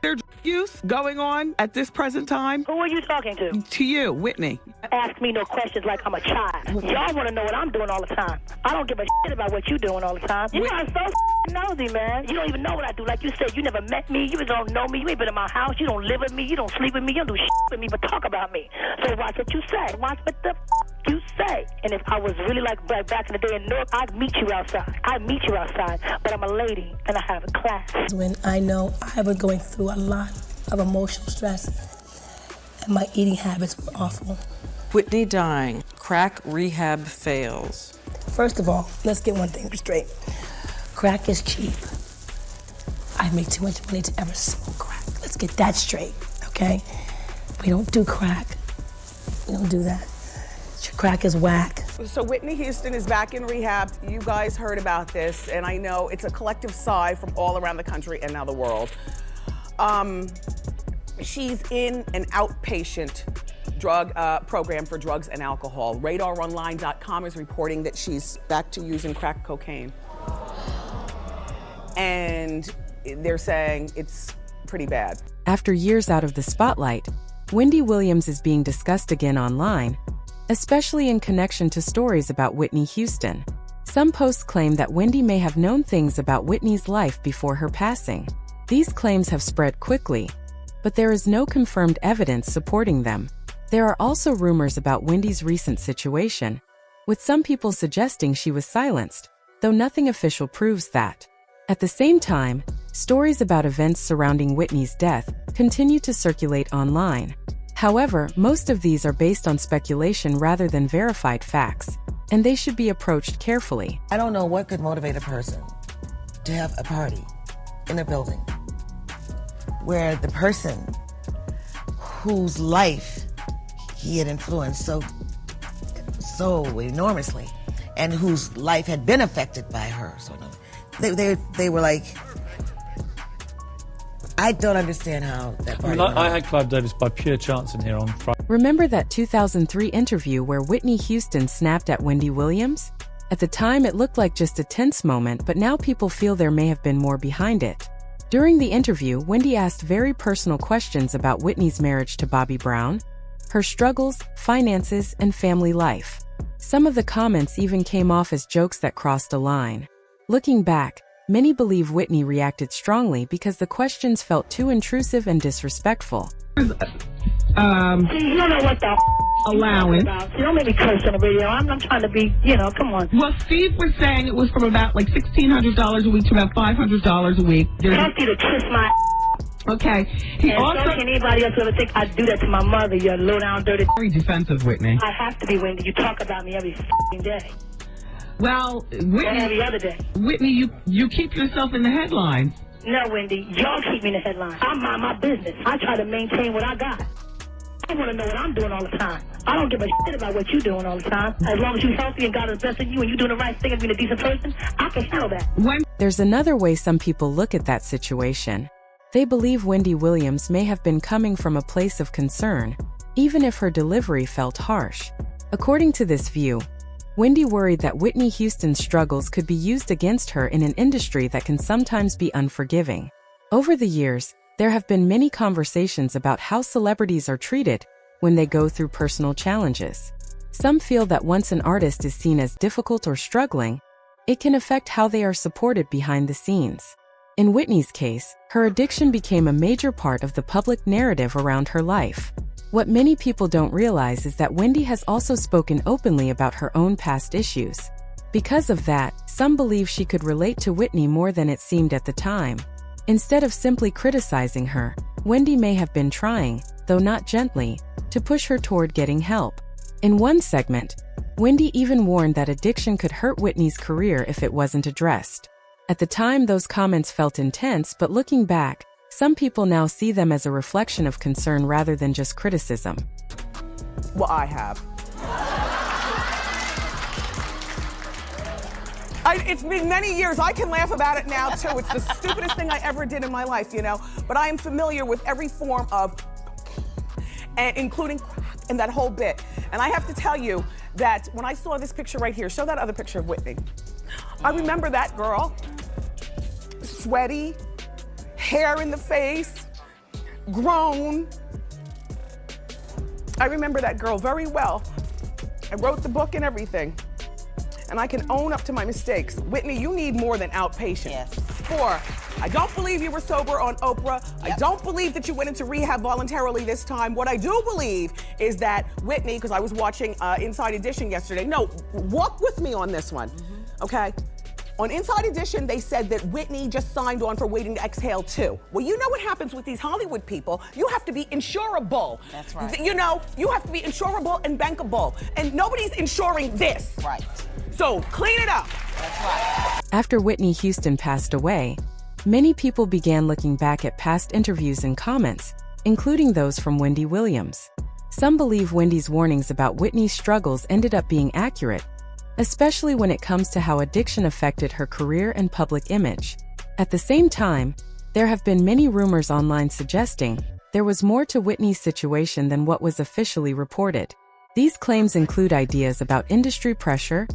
There's use going on at this present time? Who are you talking to? To you, Whitney. Ask me no questions like I'm a child. Y'all want to know what I'm doing all the time. I don't give a shit about what you're doing all the time. You are so nosy, man. You don't even know what I do. Like you said, you never met me. You don't know me. You ain't been in my house. You don't live with me. You don't sleep with me. You don't do shit with me but talk about me. So watch what you say. Watch what the you say. And if I was really like back in the day in Newark, I'd meet you outside. I'd meet you outside. But I'm a lady and I have a class. When I know I was going through a lot of emotional stress and my eating habits were awful. Whitney dying. Crack rehab fails. First of all, let's get one thing straight. Crack is cheap. I make too much money to ever smoke crack. Let's get that straight, okay? We don't do crack. We don't do that. Crack is whack. So Whitney Houston is back in rehab. You guys heard about this, and I know it's a collective sigh from all around the country and now the world. She's in an outpatient drug program for drugs and alcohol. RadarOnline.com is reporting that she's back to using crack cocaine. And they're saying it's pretty bad. After years out of the spotlight, Wendy Williams is being discussed again online, especially in connection to stories about Whitney Houston. Some posts claim that Wendy may have known things about Whitney's life before her passing. These claims have spread quickly, but there is no confirmed evidence supporting them. There are also rumors about Wendy's recent situation, with some people suggesting she was silenced, though nothing official proves that. At the same time, stories about events surrounding Whitney's death continue to circulate online. However, most of these are based on speculation rather than verified facts, and they should be approached carefully. I don't know what could motivate a person to have a party in a building where the person whose life he had influenced so enormously and whose life had been affected by her. So they were like, I don't understand how that party I had Clive Davis by pure chance in here on Friday. Remember that 2003 interview where Whitney Houston snapped at Wendy Williams? At the time, it looked like just a tense moment, but now people feel there may have been more behind it. During the interview, Wendy asked very personal questions about Whitney's marriage to Bobby Brown, her struggles, finances, and family life. Some of the comments even came off as jokes that crossed a line. Looking back, many believe Whitney reacted strongly because the questions felt too intrusive and disrespectful. You don't know what the allowance. You don't make me curse on the radio. I'm trying to be, come on. Well, Steve was saying it was from about like $1,600 a week to about $500 a week. Tell you to kiss my Okay. He and also... so can anybody else ever think I'd do that to my mother, you low down dirty... Very defensive, Whitney. I have to be, Wendy. You talk about me every f***ing day. Well, Whitney... And every other day. Whitney, you keep yourself in the headlines. No, Wendy. Y'all keep me in the headlines. I mind my business. I try to maintain what I got. I want to know what I'm doing all the time. I don't give a shit about what you're doing all the time. As long as you're healthy and God is blessing you and you're doing the right thing and being a decent person, I can handle that. There's another way some people look at that situation. They believe Wendy Williams may have been coming from a place of concern, even if her delivery felt harsh. According to this view, Wendy worried that Whitney Houston's struggles could be used against her in an industry that can sometimes be unforgiving. Over the years, there have been many conversations about how celebrities are treated when they go through personal challenges. Some feel that once an artist is seen as difficult or struggling, it can affect how they are supported behind the scenes. In Whitney's case, her addiction became a major part of the public narrative around her life. What many people don't realize is that Wendy has also spoken openly about her own past issues. Because of that, some believe she could relate to Whitney more than it seemed at the time. Instead of simply criticizing her, Wendy may have been trying, though not gently, to push her toward getting help. In one segment, Wendy even warned that addiction could hurt Whitney's career if it wasn't addressed. At the time, those comments felt intense, but looking back, some people now see them as a reflection of concern rather than just criticism. Well, I have. It's been many years. I can laugh about it now, too. It's the stupidest thing I ever did in my life, But I am familiar with every form of, and including crack and that whole bit. And I have to tell you that when I saw this picture right here, show that other picture of Whitney. I remember that girl, sweaty, hair in the face, grown. I remember that girl very well. I wrote the book and everything. And I can own up to my mistakes. Whitney, you need more than outpatient. Yes. 4, I don't believe you were sober on Oprah. Yep. I don't believe that you went into rehab voluntarily this time. What I do believe is that Whitney, because I was watching Inside Edition yesterday. No, walk with me on this one, okay? On Inside Edition, they said that Whitney just signed on for Waiting to Exhale 2. Well, you know what happens with these Hollywood people. You have to be insurable. That's right. You know, you have to be insurable and bankable. And nobody's insuring this. Right. So clean it up. That's right. After Whitney Houston passed away, many people began looking back at past interviews and comments, including those from Wendy Williams. Some believe Wendy's warnings about Whitney's struggles ended up being accurate, especially when it comes to how addiction affected her career and public image. At the same time, there have been many rumors online suggesting there was more to Whitney's situation than what was officially reported. These claims include ideas about industry pressure,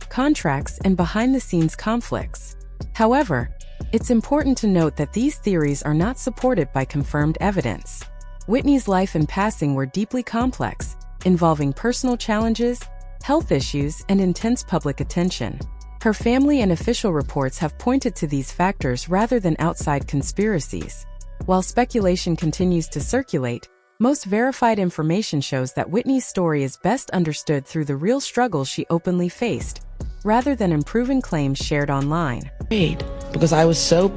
contracts, and behind-the-scenes conflicts. However, it's important to note that these theories are not supported by confirmed evidence. Whitney's life and passing were deeply complex, involving personal challenges, health issues, and intense public attention. Her family and official reports have pointed to these factors rather than outside conspiracies. While speculation continues to circulate, most verified information shows that Whitney's story is best understood through the real struggles she openly faced, rather than improving claims shared online. Because I was so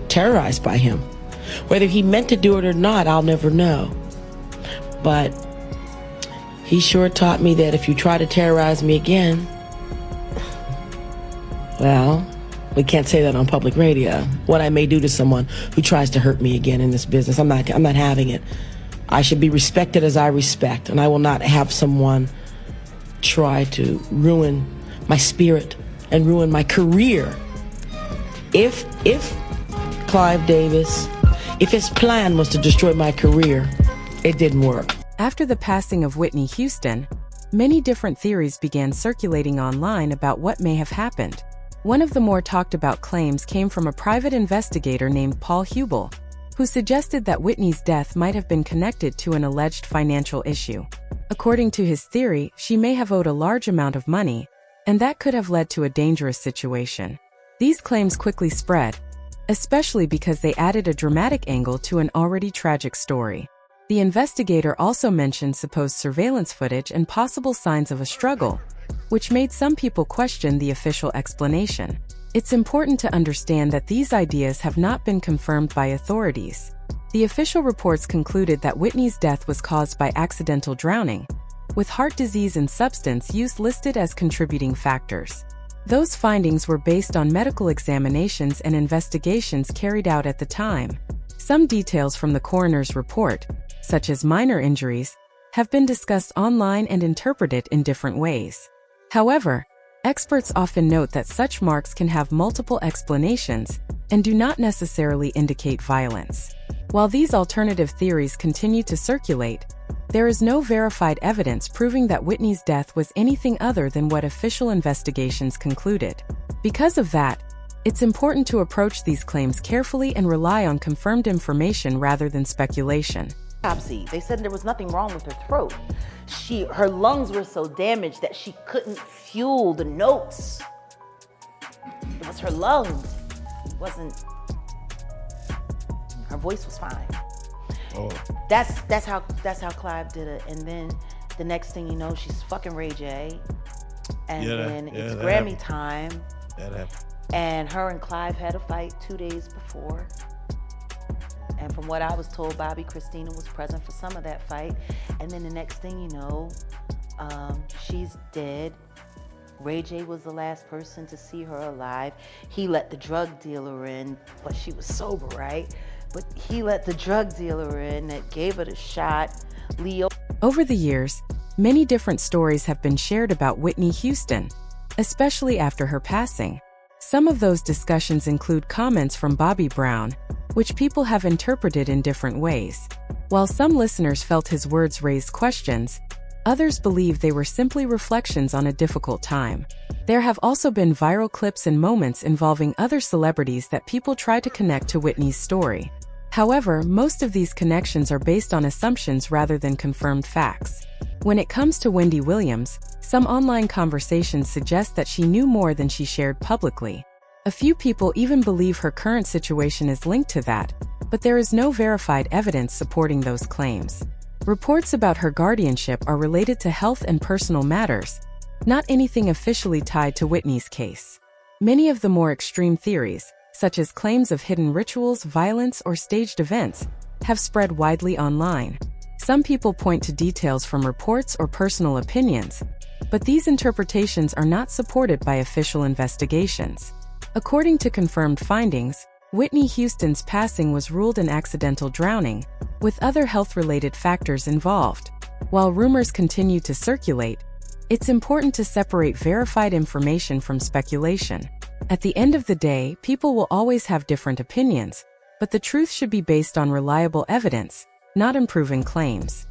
terrorized by him. Whether he meant to do it or not, I'll never know. But he sure taught me that if you try to terrorize me again, well, we can't say that on public radio. What I may do to someone who tries to hurt me again in this business, I'm not having it. I should be respected as I respect, and I will not have someone try to ruin my spirit and ruin my career. If Clive Davis, if his plan was to destroy my career, it didn't work. After the passing of Whitney Houston, many different theories began circulating online about what may have happened. One of the more talked about claims came from a private investigator named Paul Hubel, who suggested that Whitney's death might have been connected to an alleged financial issue. According to his theory, she may have owed a large amount of money, and that could have led to a dangerous situation. These claims quickly spread, especially because they added a dramatic angle to an already tragic story. The investigator also mentioned supposed surveillance footage and possible signs of a struggle, which made some people question the official explanation. It's important to understand that these ideas have not been confirmed by authorities. The official reports concluded that Whitney's death was caused by accidental drowning, with heart disease and substance use listed as contributing factors. Those findings were based on medical examinations and investigations carried out at the time. Some details from the coroner's report, such as minor injuries, have been discussed online and interpreted in different ways. However, experts often note that such marks can have multiple explanations and do not necessarily indicate violence. While these alternative theories continue to circulate, there is no verified evidence proving that Whitney's death was anything other than what official investigations concluded. Because of that, it's important to approach these claims carefully and rely on confirmed information rather than speculation. They said there was nothing wrong with her throat. Her lungs were so damaged that she couldn't fuel the notes. It was her lungs. It wasn't. Her voice was fine. Oh. That's how Clive did it. And then the next thing you know, she's fucking Ray J. And then it's Grammy time. That happened. And her and Clive had a fight 2 days before. And from what I was told, Bobby Christina was present for some of that fight. And then the next thing you know, she's dead. Ray J was the last person to see her alive. He let the drug dealer in, but she was sober, right? But he let the drug dealer in that gave her the shot. Leo. Over the years, many different stories have been shared about Whitney Houston, especially after her passing. Some of those discussions include comments from Bobby Brown, which people have interpreted in different ways. While some listeners felt his words raised questions, others believe they were simply reflections on a difficult time. There have also been viral clips and moments involving other celebrities that people try to connect to Whitney's story. However, most of these connections are based on assumptions rather than confirmed facts. When it comes to Wendy Williams, some online conversations suggest that she knew more than she shared publicly. A few people even believe her current situation is linked to that, but there is no verified evidence supporting those claims. Reports about her guardianship are related to health and personal matters, not anything officially tied to Whitney's case. Many of the more extreme theories, such as claims of hidden rituals, violence, or staged events, have spread widely online. Some people point to details from reports or personal opinions, but these interpretations are not supported by official investigations. According to confirmed findings, Whitney Houston's passing was ruled an accidental drowning, with other health-related factors involved. While rumors continue to circulate, it's important to separate verified information from speculation. At the end of the day, people will always have different opinions, but the truth should be based on reliable evidence, not unproven claims.